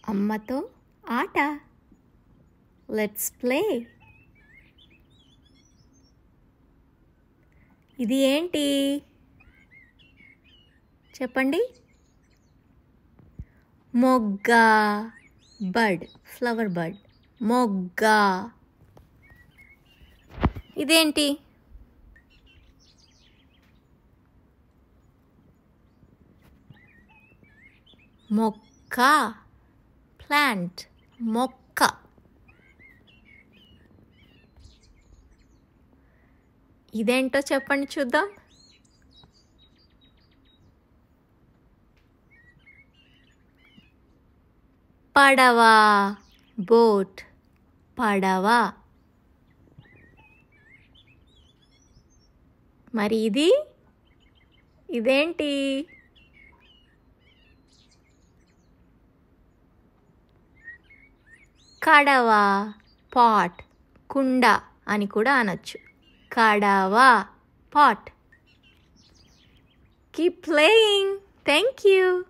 అమ్మతో ఆట. Let's play. ఇది ఏంటి చెప్పండి? మొగ్గ. Bird, flower bird. మొగ్గ. ఇదేంటి? మొక్క. ప్లాంట్, మొక్క. ఇదేంటో చెప్పండి చూద్దాం. పడవ. బోట్, పడవ. మరి ఇదేంటి? కడవ. పాట్, కుండ అని కూడా అనొచ్చు. కడవ, pot. Keep playing. Thank you.